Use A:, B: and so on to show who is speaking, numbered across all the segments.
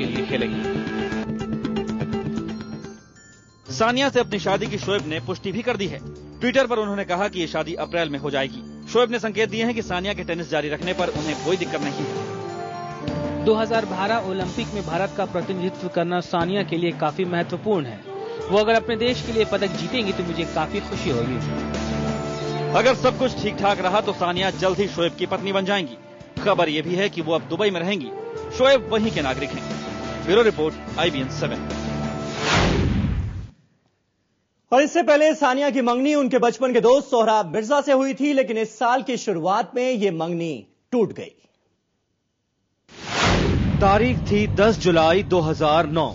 A: के लिए खेलेंगी।
B: सानिया से अपनी शादी की शोएब ने पुष्टि भी कर दी है। ट्विटर पर उन्होंने कहा कि ये शादी अप्रैल में हो जाएगी। शोएब ने संकेत दिए हैं कि सानिया के टेनिस जारी रखने पर उन्हें कोई दिक्कत नहीं है।
C: 2012 ओलंपिक में भारत का प्रतिनिधित्व करना सानिया के लिए काफी महत्वपूर्ण है। वो अगर अपने देश के लिए पदक जीतेंगी तो मुझे काफी खुशी होगी।
B: अगर सब कुछ ठीक ठाक रहा तो सानिया जल्द ही शोएब की पत्नी बन जाएंगी। खबर यह भी है कि वो अब दुबई में रहेंगी। शोएब वहीं के नागरिक हैं। Bureau report, IBN 7।
D: और इससे पहले सानिया की मंगनी उनके बचपन के दोस्त सोहराब मिर्जा से हुई थी, लेकिन इस साल की शुरुआत में ये मंगनी टूट गई।
E: तारीख थी 10 जुलाई 2009।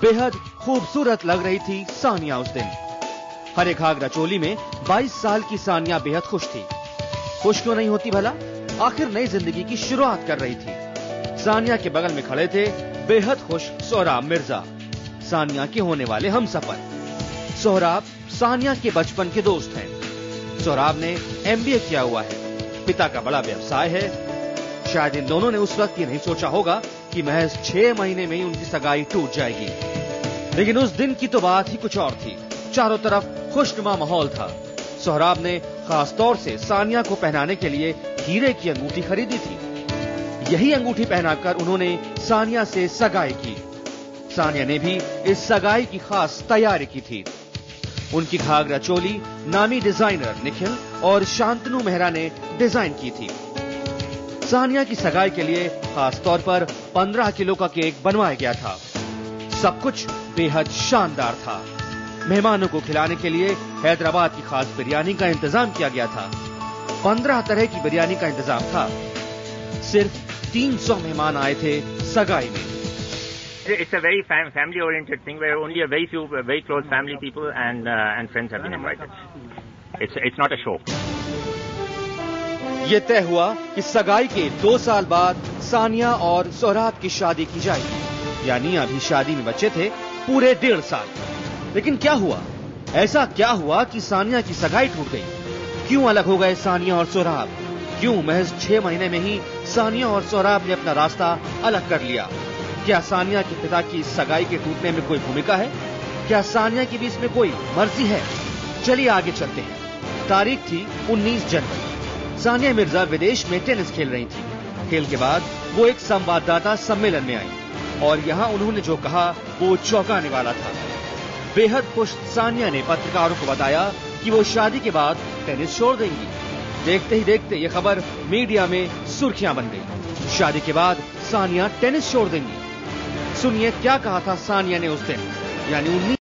E: बेहद खूबसूरत लग रही थी सानिया उस दिन। हरे घाघरा चोली में 22 साल की सानिया बेहद खुश थी। खुश क्यों नहीं होती भला? आखिर नई जिंदगी की शुरुआत कर रही थी। सानिया के बगल में खड़े थे बेहद खुश सोहराब मिर्जा, सानिया के होने वाले हमसफर। सोहराब सानिया के बचपन के दोस्त हैं। सोहराब ने MBA किया हुआ है। पिता का बड़ा व्यवसाय है। शायद इन दोनों ने उस वक्त ये नहीं सोचा होगा कि महज 6 महीने में ही उनकी सगाई टूट जाएगी। लेकिन उस दिन की तो बात ही कुछ और थी। चारों तरफ खुशनुमा माहौल था। सोहराब ने खास तौर से सानिया को पहनाने के लिए हीरे की अंगूठी खरीदी थी। यही अंगूठी पहनाकर उन्होंने सानिया से सगाई की। सानिया ने भी इस सगाई की खास तैयारी की थी। उनकी घाघरा चोली नामी डिजाइनर निखिल और शांतनु मेहरा ने डिजाइन की थी। सानिया की सगाई के लिए खास तौर पर 15 किलो का केक बनवाया गया था। सब कुछ बेहद शानदार था। मेहमानों को खिलाने के लिए हैदराबाद की खास बिरयानी का इंतजाम किया गया था। 15 तरह की बिरयानी का इंतजाम था। सिर्फ 300 मेहमान आए थे सगाई में।
F: It's a very family-oriented thing where only a very few very close family people and friends have been invited. It's not a show.
E: ये तय हुआ कि सगाई के 2 साल बाद सानिया और सोहराब की शादी की जाएगी। यानी अभी शादी में बचे थे पूरे 1.5 साल। लेकिन क्या हुआ? ऐसा क्या हुआ कि सानिया की सगाई टूट गई? क्यों अलग हो गए सानिया और सोहराब? क्यों महज 6 महीने में ही सानिया और सोहराब ने अपना रास्ता अलग कर लिया? क्या सानिया के पिता की सगाई के टूटने में कोई भूमिका है? क्या सानिया की भी इसमें कोई मर्जी है? चलिए आगे चलते हैं। तारीख थी 19 जनवरी। सानिया मिर्जा विदेश में टेनिस खेल रही थी। खेल के बाद वो एक संवाददाता सम्मेलन में आई और यहाँ उन्होंने जो कहा वो चौंकाने वाला था। बेहद खुश सानिया ने पत्रकारों को बताया कि वो शादी के बाद टेनिस छोड़ देंगी। देखते ही देखते ये खबर मीडिया में सुर्खियां बन गई। शादी के बाद सानिया टेनिस छोड़ देंगी। सुनिए क्या कहा था सानिया ने उस दिन, यानी 19